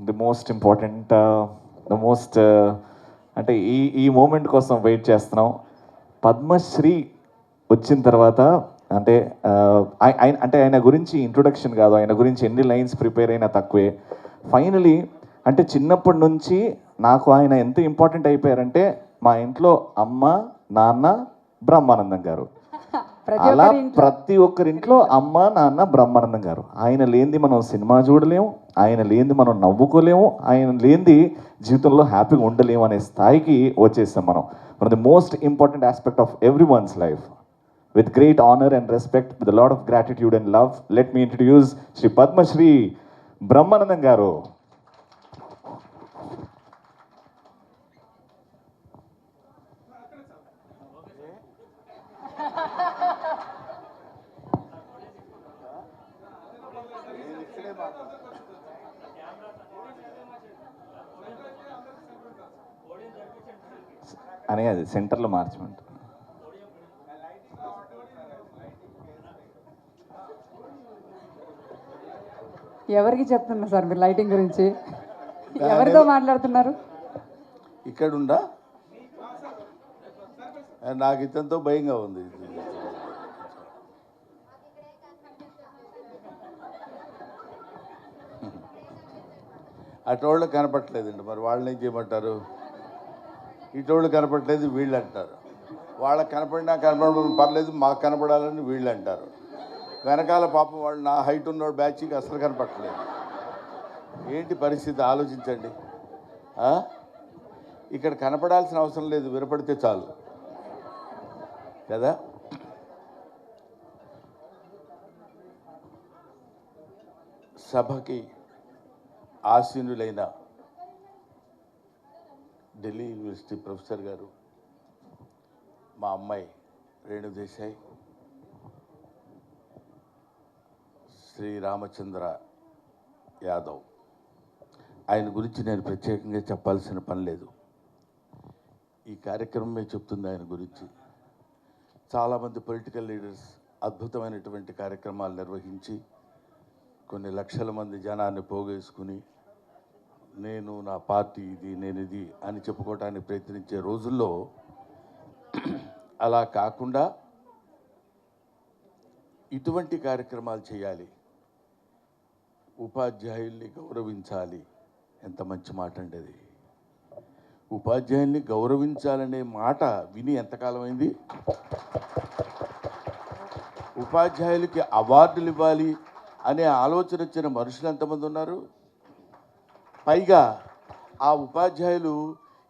The most important the most అంటే ఈ moment కోసం వెయిట్ చేస్తున్నాం. పద్మశ్రీ వచ్చిన తర్వాత అంటే అంటే ఆయన గురించి ఇంట్రొడక్షన్ కాదు, ఆయన గురించి ఎన్ని లైన్స్ ప్రిపేర్ అయినా తక్కువే. ఫైనలీ అంటే చిన్నప్పటి నుంచి నాకు ఆయన ఎంత ఇంపార్టెంట్ అయిపోయారంటే మా ఇంట్లో అమ్మ, నాన్న, బ్రహ్మానందం గారు. అలా ప్రతి ఒక్కరింట్లో అమ్మ, నాన్న, బ్రహ్మానందం గారు. ఆయన లేనిది మనం సినిమా చూడలేము, ఆయన లేనిది మనం నవ్వుకోలేము, ఆయన లేనిది జీవితంలో హ్యాపీగా ఉండలేము అనే స్థాయికి వచ్చేసాం మనం. The most important aspect of every one's life. With great honor and respect, with a lot of gratitude and love, let me introduce Shri Padma Shri Brahmanandam Garu. అనే అది సెంటర్లో మార్చమంటారు. ఎవరికి చెప్తున్నారు సార్ మీరు లైటింగ్ గురించి? ఎవరితో మాట్లాడుతున్నారు? ఇక్కడుండా నాకు ఇతంతో భయంగా ఉంది. అటోళ్ళు కనపట్లేదండి, మరి వాళ్ళని ఏం చేయమంటారు? ఇటోళ్ళు కనపట్లేదు వీళ్ళు అంటారు, వాళ్ళకి కనపడినా కనపడడం పర్లేదు మాకు కనపడాలని వీళ్ళు అంటారు. వెనకాల పాపం వాళ్ళు నా హైట్ ఉన్నోడు బ్యాచ్కి అసలు కనపట్టలేదు. ఏంటి పరిస్థితి ఆలోచించండి. ఇక్కడ కనపడాల్సిన అవసరం లేదు, వినపడితే చాలు కదా. సభకి ఆసీనులైన ఢిల్లీ యూనివర్సిటీ ప్రొఫెసర్ గారు, మా అమ్మాయి రేణు దేశాయ్, శ్రీ రామచంద్ర యాదవ్, ఆయన గురించి నేను ప్రత్యేకంగా చెప్పాల్సిన పని లేదు. ఈ కార్యక్రమమే చెప్తుంది ఆయన గురించి. చాలామంది పొలిటికల్ లీడర్స్ అద్భుతమైనటువంటి కార్యక్రమాలు నిర్వహించి కొన్ని లక్షల మంది జనాన్ని పోగేసుకుని నేను నా పార్టీ ఇది నేను ఇది అని చెప్పుకోవడానికి ప్రయత్నించే రోజుల్లో అలా కాకుండా ఇటువంటి కార్యక్రమాలు చేయాలి, ఉపాధ్యాయుల్ని గౌరవించాలి. ఎంత మంచి మాట అండి అది. ఉపాధ్యాయుల్ని గౌరవించాలనే మాట విని ఎంతకాలం అయింది? ఉపాధ్యాయులకి అవార్డులు ఇవ్వాలి అనే ఆలోచన వచ్చిన మనుషులు ఎంతమంది ఉన్నారు? పైగా ఆ ఉపాధ్యాయులు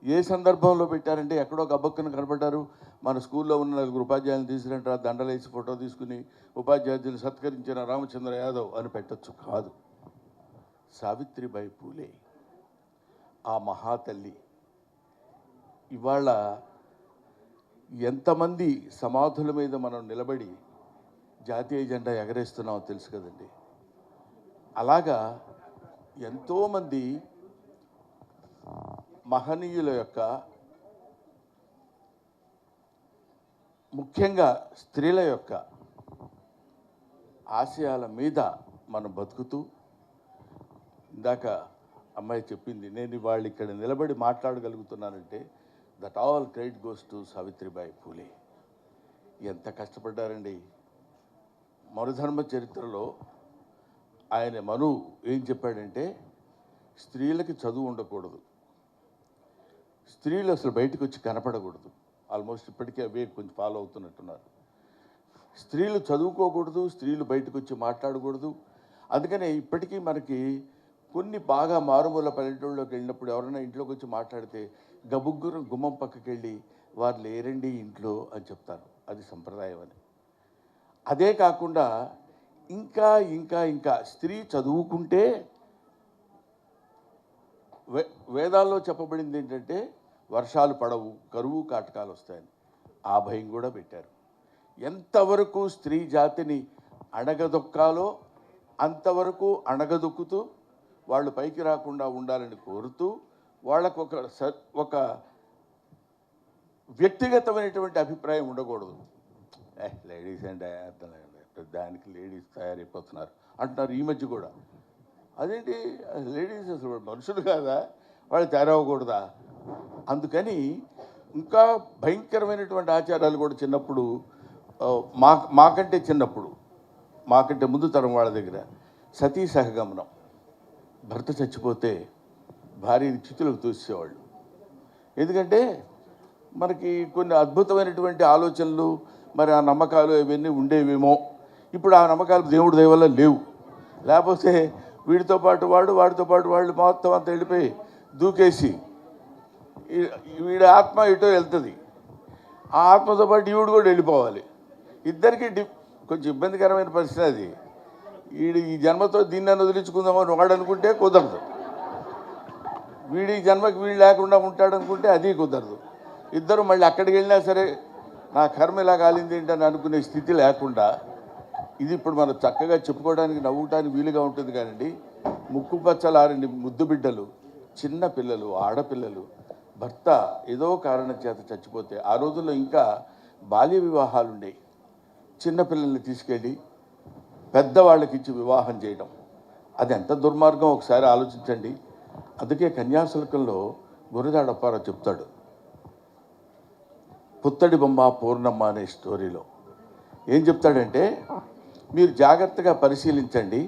ఏ సందర్భంలో పెట్టారంటే ఎక్కడో గబ్బక్కున కనపడ్డారు. మన స్కూల్లో ఉన్న 4 ఉపాధ్యాయులను తీసినట్టు దండలేసి ఫోటో తీసుకుని ఉపాధ్యాయులు సత్కరించిన రామచంద్ర యాదవ్ అని పెట్టచ్చు. కాదు, సావిత్రిబాయి పూలే ఆ మహాతల్లి ఇవాళ ఎంతమంది సమాధుల మీద మనం నిలబడి జాతీయ జెండా ఎగరేస్తున్నామో తెలుసు కదండి. అలాగా ఎంతోమంది మహనీయుల యొక్క, ముఖ్యంగా స్త్రీల యొక్క ఆశయాల మీద మనం బతుకుతూ, ఇందాక అమ్మాయి చెప్పింది, నేను వాళ్ళు ఇక్కడ నిలబడి మాట్లాడగలుగుతున్నానంటే that all credit goes to Savitribai Phule. ఎంత కష్టపడ్డారండి. మనుధర్మ చరిత్రలో ఆయన మను ఏం చెప్పాడంటే స్త్రీలకి చదువు ఉండకూడదు, స్త్రీలు అసలు బయటకు వచ్చి కనపడకూడదు. ఆల్మోస్ట్ ఇప్పటికే అవే కొంచెం ఫాలో అవుతున్నట్టున్నారు. స్త్రీలు చదువుకోకూడదు, స్త్రీలు బయటకు వచ్చి మాట్లాడకూడదు. అందుకనే ఇప్పటికీ మనకి కొన్ని బాగా మారుమూల పల్లెటూళ్ళలోకి వెళ్ళినప్పుడు ఎవరైనా ఇంట్లోకి వచ్చి మాట్లాడితే గబుగ్గురు గుమ్మం పక్కకి వెళ్ళి వారు లేరండి ఇంట్లో అని చెప్తారు. అది సంప్రదాయం అని. అదే కాకుండా ఇంకా ఇంకా ఇంకా స్త్రీ చదువుకుంటే వేదాల్లో చెప్పబడింది ఏంటంటే వర్షాలు పడవు, కరువు కాటకాలు వస్తాయని. ఆ భయం కూడా పెట్టారు. ఎంతవరకు స్త్రీ జాతిని అణగదొక్కాలో అంతవరకు అణగదొక్కుతూ వాళ్ళు పైకి రాకుండా ఉండాలని కోరుతూ వాళ్ళకు ఒక వ్యక్తిగతమైనటువంటి అభిప్రాయం ఉండకూడదు. లేడీస్ అంటే దానికి లేడీస్ తయారైపోతున్నారు అంటున్నారు ఈ మధ్య కూడా. అదేంటి లేడీస్ అసలు మనుషులు కాదా, వాళ్ళు తయారవ్వకూడదా? అందుకని ఇంకా భయంకరమైనటువంటి ఆచారాలు కూడా చిన్నప్పుడు మాకంటే చిన్నప్పుడు, మాకంటే ముందు తరం వాళ్ళ దగ్గర సతీ సహగమనం. భర్త చచ్చిపోతే భార్యని చితులకు తోసేవాళ్ళు. ఎందుకంటే మనకి కొన్ని అద్భుతమైనటువంటి ఆలోచనలు, మరి ఆ నమ్మకాలు ఇవన్నీ ఉండేవేమో. ఇప్పుడు ఆ నమ్మకాలు దేవుడి దయ వల్ల లేవు. లేకపోతే వీడితో పాటు వాడు, వాడితో పాటు వాళ్ళు మొత్తం అంతా వెళ్ళిపోయి దూకేసి వీడి ఆత్మ ఇటో వెళ్తుంది, ఆ ఆత్మతో పాటు ఈవిడు కూడా వెళ్ళిపోవాలి. ఇద్దరికి కొంచెం ఇబ్బందికరమైన పరిస్థితి అది. ఈ జన్మతో దీన్ని వదిలించుకుందామని వాడు అనుకుంటే కుదరదు, వీడి జన్మకి వీడు లేకుండా ఉంటాడు అనుకుంటే అది కుదరదు. ఇద్దరు మళ్ళీ అక్కడికి వెళ్ళినా సరే నా కర్మ ఇలా కాలింది ఏంటని అనుకునే స్థితి లేకుండా, ఇది ఇప్పుడు మనం చక్కగా చెప్పుకోవడానికి నవ్వుటానికి వీలుగా ఉంటుంది. కానండి, ముక్కు పచ్చలారని ముద్దు బిడ్డలు, చిన్న పిల్లలు, ఆడపిల్లలు భర్త ఏదో కారణం చేత చచ్చిపోతే, ఆ రోజుల్లో ఇంకా బాల్య వివాహాలు ఉండేవి. చిన్నపిల్లల్ని తీసుకెళ్ళి పెద్దవాళ్ళకి ఇచ్చి వివాహం చేయడం, అది ఎంత దుర్మార్గం ఒకసారి ఆలోచించండి. అందుకే కన్యాశుల్కంలో గురజాడ అప్పారావు చెప్తాడు, పుత్తడి బొమ్మ పూర్ణమ్మ అనే స్టోరీలో ఏం చెప్తాడంటే, మీరు జాగ్రత్తగా పరిశీలించండి,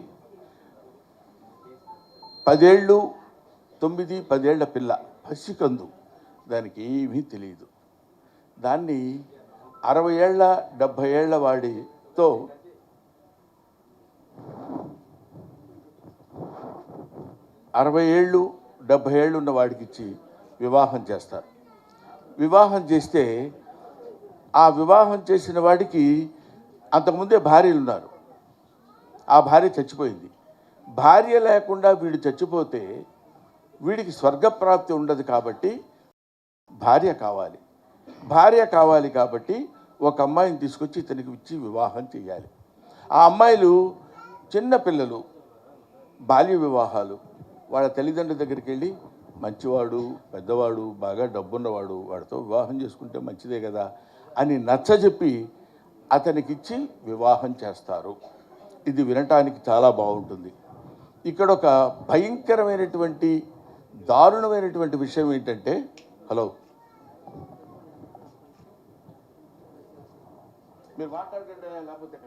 10 ఏళ్ళు 9, 10 ఏళ్ల పిల్ల పసికందు, దానికి ఏమీ తెలియదు. దాన్ని 60 ఏళ్ళ 70 ఏళ్ల వాడితో 60 ఏళ్ళు 70 ఏళ్ళు ఉన్న వాడికి ఇచ్చి వివాహం చేస్తారు. వివాహం చేస్తే ఆ వివాహం చేసిన వాడికి అంతకుముందే భార్యలు ఉన్నారు, ఆ భార్య చచ్చిపోయింది. భార్య లేకుండా వీడు చచ్చిపోతే వీడికి స్వర్గప్రాప్తి ఉండదు. కాబట్టి భార్య కావాలి. భార్య కావాలి కాబట్టి ఒక అమ్మాయిని తీసుకొచ్చి ఇతనికి ఇచ్చి వివాహం చేయాలి. ఆ అమ్మాయిలు చిన్న పిల్లలు, బాల్య వివాహాలు. వాళ్ళ తల్లిదండ్రుల దగ్గరికి వెళ్ళి, మంచివాడు, పెద్దవాడు, బాగా డబ్బున్నవాడు, వాడితో వివాహం చేసుకుంటే మంచిదే కదా అని నచ్చజెప్పి అతనికిచ్చి వివాహం చేస్తారు. ఇది వినటానికి చాలా బాగుంటుంది. ఇక్కడ ఒక భయంకరమైనటువంటి దారుణమైనటువంటి విషయం ఏంటంటే, హలో మీరు మాట్లాడకండి, లేకపోతే